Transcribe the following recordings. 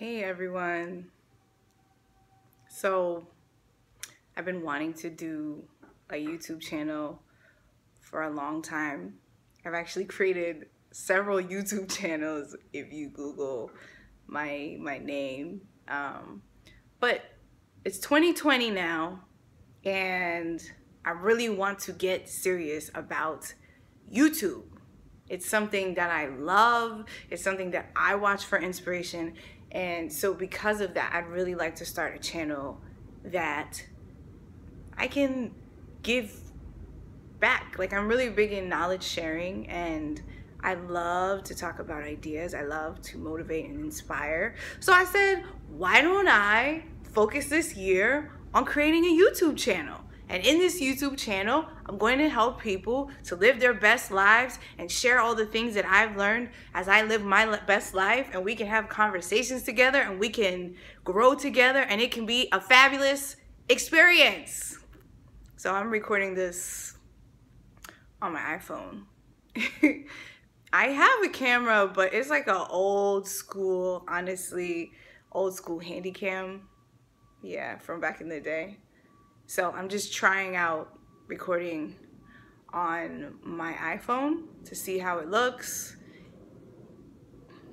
Hey everyone. So I've been wanting to do a YouTube channel for a long time. I've actually created several YouTube channels if you Google my name. But it's 2020 now, and I really want to get serious about YouTube. It's something that I love. It's something that I watch for inspiration. And so because of that, I'd really like to start a channel that I can give back. Like, I'm really big in knowledge sharing, and I love to talk about ideas. I love to motivate and inspire. So I said, why don't I focus this year on creating a YouTube channel? And in this YouTube channel, I'm going to help people to live their best lives and share all the things that I've learned as I live my best life. And we can have conversations together, and we can grow together, and it can be a fabulous experience. So I'm recording this on my iPhone. I have a camera, but it's like an old school, honestly, old school Handycam. Yeah, from back in the day. So I'm just trying out recording on my iPhone to see how it looks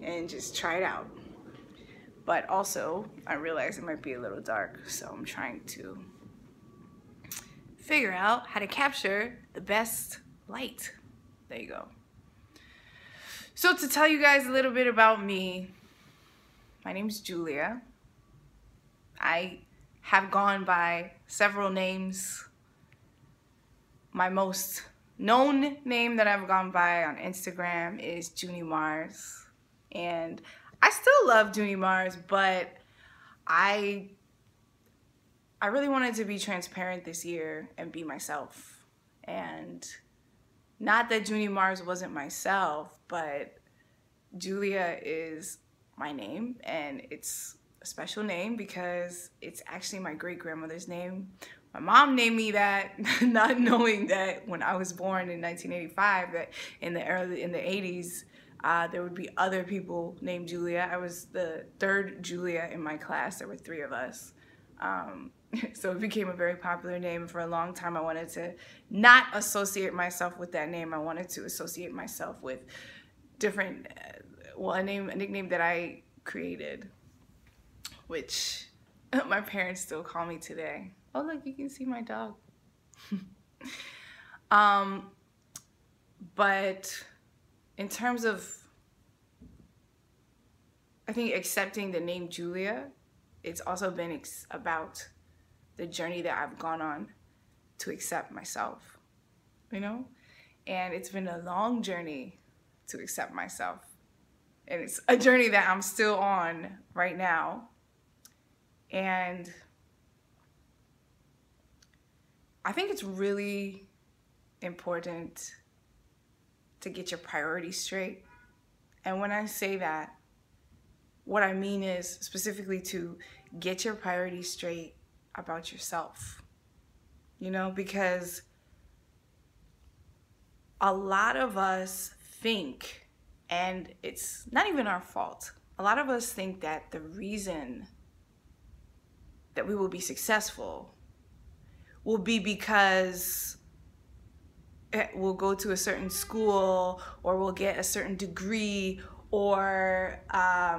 and just try it out. But also, I realize it might be a little dark, so I'm trying to figure out how to capture the best light. There you go. So to tell you guys a little bit about me, my name's Julia. I have gone by several names. My most known name that I've gone by on Instagram is Junie Mars. And I still love Junie Mars, but I really wanted to be transparent this year and be myself. And not that Junie Mars wasn't myself, but Julia is my name, and it's a special name because it's actually my great-grandmother's name. My mom named me that, not knowing that when I was born in 1985, that in the 80s, there would be other people named Julia. I was the third Julia in my class. There were three of us. So it became a very popular name. For a long time, I wanted to not associate myself with that name. I wanted to associate myself with different, a nickname that I created, which my parents still call me today. Oh, look, you can see my dog. But in terms of, I think, accepting the name Julia, it's also been about the journey that I've gone on to accept myself, you know? And it's been a long journey to accept myself. And it's a journey that I'm still on right now. And I think it's really important to get your priorities straight. And when I say that, what I mean is specifically to get your priorities straight about yourself, you know, because a lot of us think, and it's not even our fault, a lot of us think that the reason that we will be successful will be because we'll go to a certain school, or we'll get a certain degree, or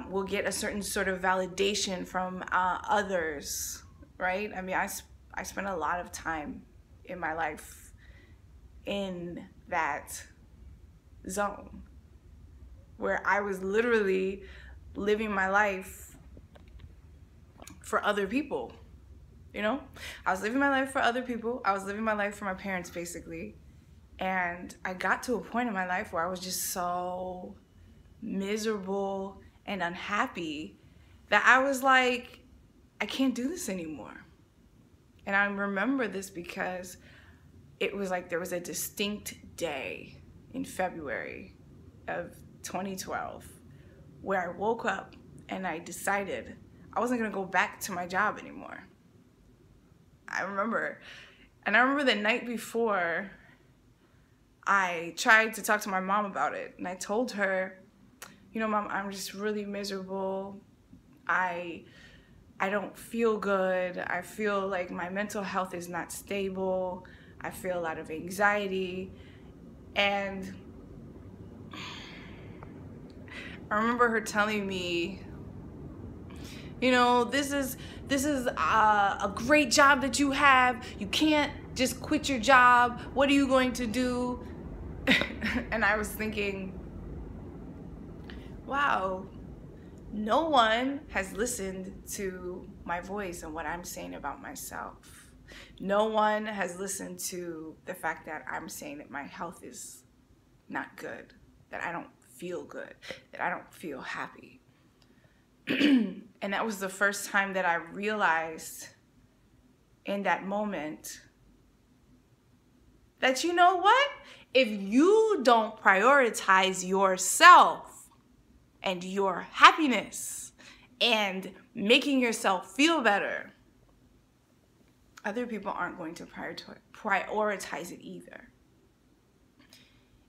we'll get a certain sort of validation from others, right? I mean, I spent a lot of time in my life in that zone where I was literally living my life for other people, you know? I was living my life for other people. I was living my life for my parents, basically. And I got to a point in my life where I was just so miserable and unhappy that I was like, I can't do this anymore. And I remember this because it was like there was a distinct day in February of 2012 where I woke up and I decided I wasn't gonna go back to my job anymore. I remember the night before, I tried to talk to my mom about it, and I told her, you know, Mom, I'm just really miserable. I don't feel good. I feel like my mental health is not stable. I feel a lot of anxiety. And I remember her telling me, you know, this is a great job that you have. You can't just quit your job. What are you going to do? And I was thinking, wow, no one has listened to my voice and what I'm saying about myself. No one has listened to the fact that I'm saying that my health is not good, that I don't feel good, that I don't feel happy. And that was the first time that I realized in that moment that, you know what? If you don't prioritize yourself and your happiness and making yourself feel better, other people aren't going to prioritize it either.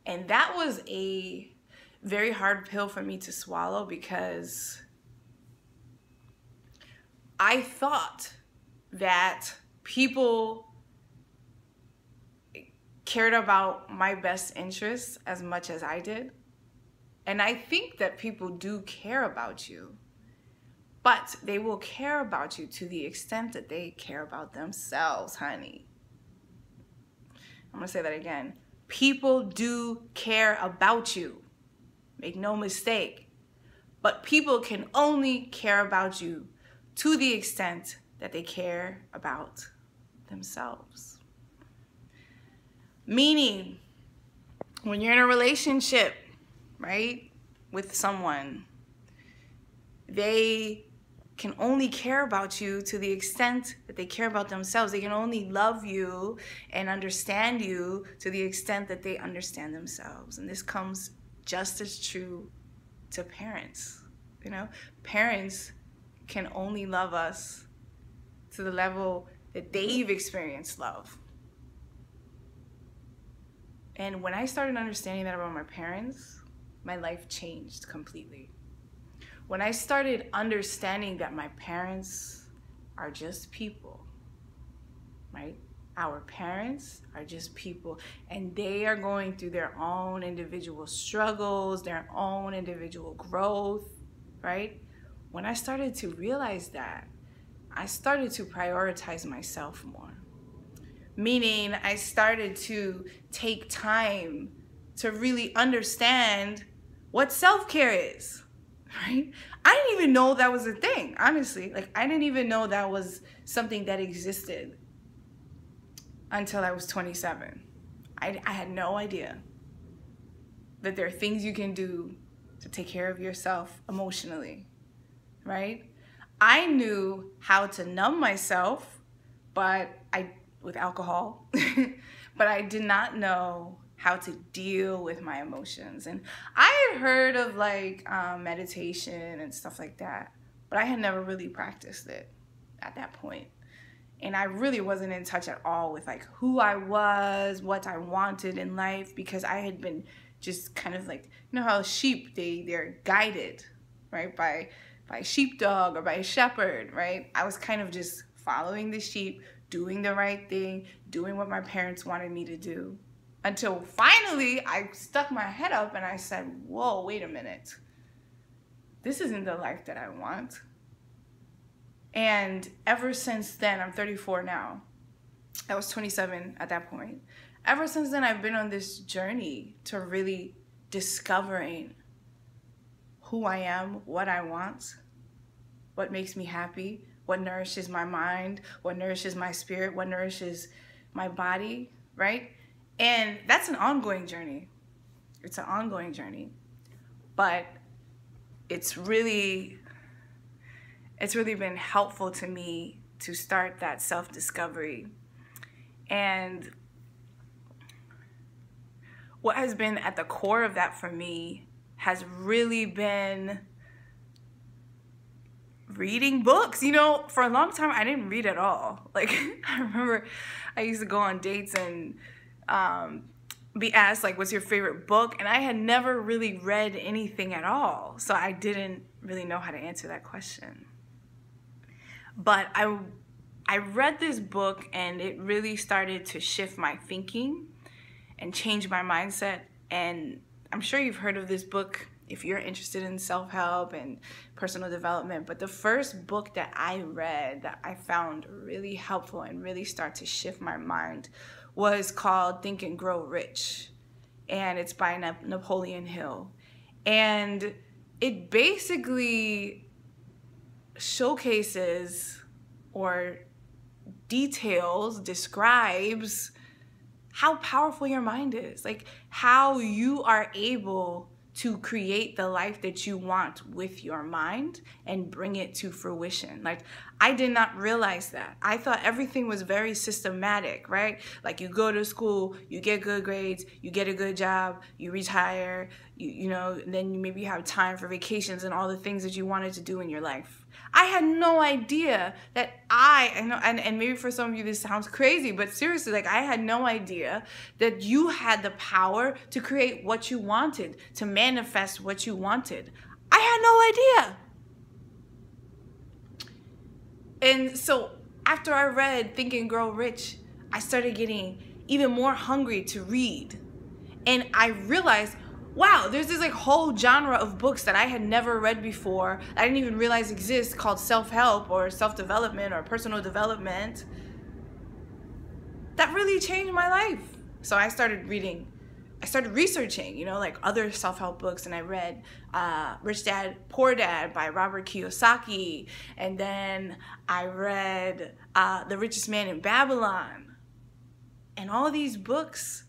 And that was a very hard pill for me to swallow, because I thought that people cared about my best interests as much as I did. And I think that people do care about you, but they will care about you to the extent that they care about themselves, honey. I'm gonna say that again. People do care about you. Make no mistake. But people can only care about you to the extent that they care about themselves. Meaning, when you're in a relationship, right, with someone, they can only care about you to the extent that they care about themselves. They can only love you and understand you to the extent that they understand themselves. And this comes just as true to parents. You know, parents can only love us to the level that they've experienced love. And when I started understanding that about my parents, my life changed completely. When I started understanding that my parents are just people, right? Our parents are just people, and they are going through their own individual struggles, their own individual growth, right? When I started to realize that, I started to prioritize myself more. Meaning, I started to take time to really understand what self-care is, right? I didn't even know that was a thing, honestly. Like, I didn't even know that was something that existed until I was 27. I had no idea that there are things you can do to take care of yourself emotionally, right? I knew how to numb myself, with alcohol, but I did not know how to deal with my emotions. And I had heard of like meditation and stuff like that, but I had never really practiced it at that point. And I really wasn't in touch at all with like who I was, what I wanted in life, because I had been just kind of like, you know how sheep, they're guided, right, by a sheepdog or by a shepherd, right? I was kind of just following the sheep, doing the right thing, doing what my parents wanted me to do, until finally I stuck my head up and I said, whoa, wait a minute. This isn't the life that I want. And ever since then, I'm 34 now. I was 27 at that point. Ever since then, I've been on this journey to really discovering who I am, what I want, what makes me happy, what nourishes my mind, what nourishes my spirit, what nourishes my body, right? And that's an ongoing journey. It's an ongoing journey. But it's really been helpful to me to start that self-discovery. And what has been at the core of that for me has really been reading books. You know, for a long time, I didn't read at all. Like, I remember I used to go on dates and be asked, like, what's your favorite book? And I had never really read anything at all. So I didn't really know how to answer that question. But I read this book and it really started to shift my thinking and change my mindset. And I'm sure you've heard of this book if you're interested in self-help and personal development. But the first book that I read that I found really helpful and really start to shift my mind was called Think and Grow Rich. And it's by Napoleon Hill. And it basically showcases or describes how powerful your mind is, like how you are able to create the life that you want with your mind and bring it to fruition. Like, I did not realize that. I thought everything was very systematic, right? Like, you go to school, you get good grades, you get a good job, you retire, you know, then you maybe have time for vacations and all the things that you wanted to do in your life. I had no idea that and maybe for some of you this sounds crazy, but seriously, like, I had no idea that you had the power to create what you wanted, to manifest what you wanted. I had no idea. And so after I read Think and Grow Rich, I started getting even more hungry to read. And I realized, wow, there's this like whole genre of books that I had never read before, I didn't even realize exist, called self-help or self-development or personal development, that really changed my life. So I started researching, you know, like other self-help books, and I read Rich Dad, Poor Dad by Robert Kiyosaki, and then I read The Richest Man in Babylon. And all these books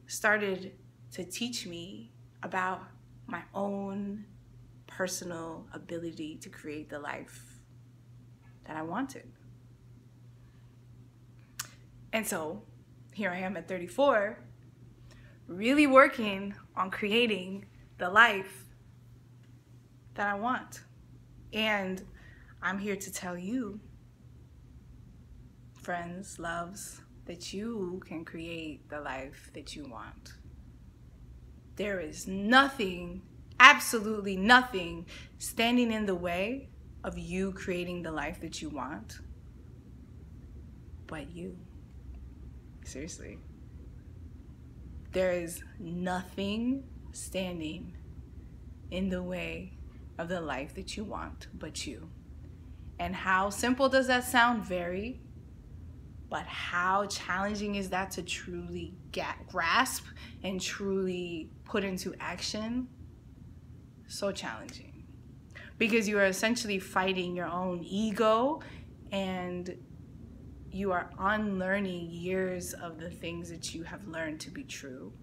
started to teach me about my own personal ability to create the life that I wanted. And so here I am at 34, really working on creating the life that I want. And I'm here to tell you, friends, loves, that you can create the life that you want. There is nothing, absolutely nothing, standing in the way of you creating the life that you want, but you. Seriously. There is nothing standing in the way of the life that you want, but you. And how simple does that sound? Very. But how challenging is that to truly grasp and truly put into action? So challenging. Because you are essentially fighting your own ego, and you are unlearning years of the things that you have learned to be true.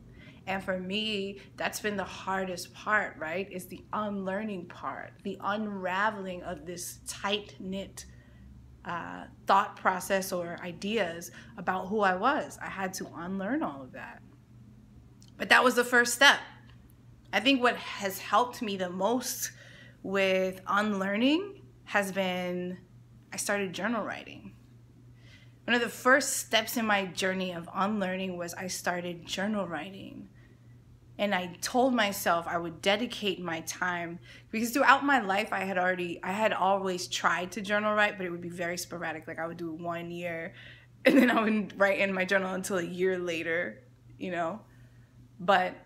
And for me, that's been the hardest part, right? Is the unlearning part, the unraveling of this tight-knit thought process or ideas about who I was. I had to unlearn all of that. But that was the first step. I think what has helped me the most with unlearning has been, I started journal writing. One of the first steps in my journey of unlearning was I started journal writing. And I told myself I would dedicate my time, because throughout my life I had always tried to journal write, but it would be very sporadic. Like, I would do it 1 year and then I wouldn't write in my journal until a year later, you know. But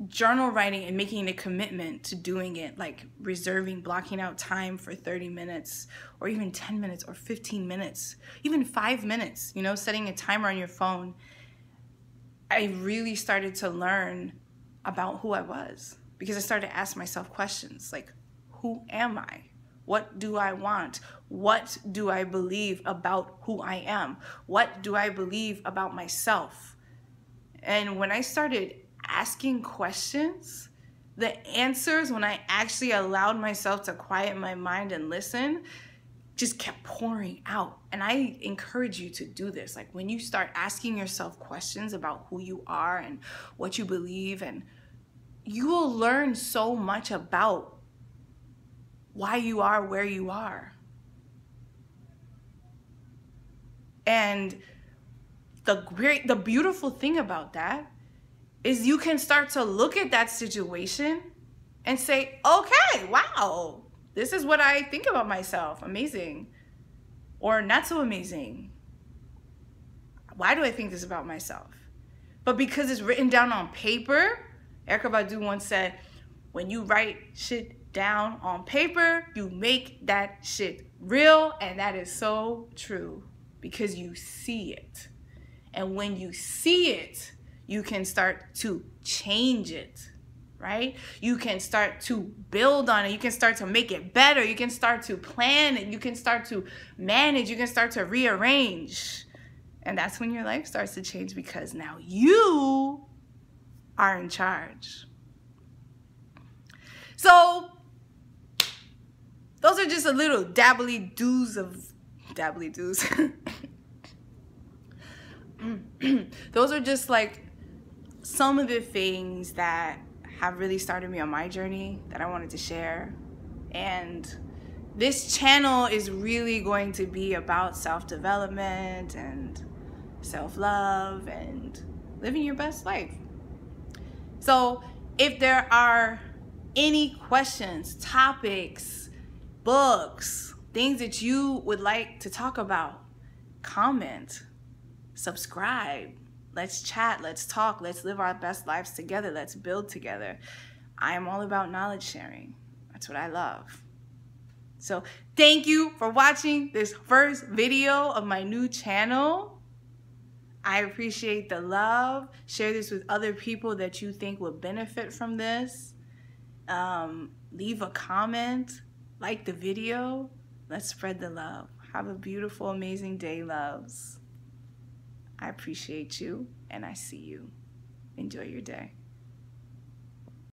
journal writing and making a commitment to doing it, like blocking out time for 30 minutes or even 10 minutes or 15 minutes, even 5 minutes, you know, setting a timer on your phone, I really started to learn about who I was, because I started to ask myself questions like, who am I? What do I want? What do I believe about who I am? What do I believe about myself? And when I started asking questions, the answers, when I actually allowed myself to quiet my mind and listen, just kept pouring out. And I encourage you to do this. Like, when you start asking yourself questions about who you are and what you believe, and you will learn so much about why you are where you are. And the beautiful thing about that is you can start to look at that situation and say, okay, wow, this is what I think about myself. Amazing. Or not so amazing. Why do I think this about myself? But because it's written down on paper, Erykah Badu once said, when you write shit down on paper, you make that shit real. And that is so true because you see it. And when you see it, you can start to change it, right? You can start to build on it. You can start to make it better. You can start to plan it. You can start to manage. You can start to rearrange. And that's when your life starts to change because now you are in charge. So those are just a little dabbly doos. Those are just like some of the things that have really started me on my journey that I wanted to share. And this channel is really going to be about self-development and self-love and living your best life. So if there are any questions, topics, books, things that you would like to talk about, comment, subscribe. Let's chat, let's talk, let's live our best lives together, let's build together. I am all about knowledge sharing. That's what I love. So thank you for watching this first video of my new channel. I appreciate the love. Share this with other people that you think would benefit from this. Leave a comment, like the video. Let's spread the love. Have a beautiful, amazing day, loves. I appreciate you, and I see you. Enjoy your day.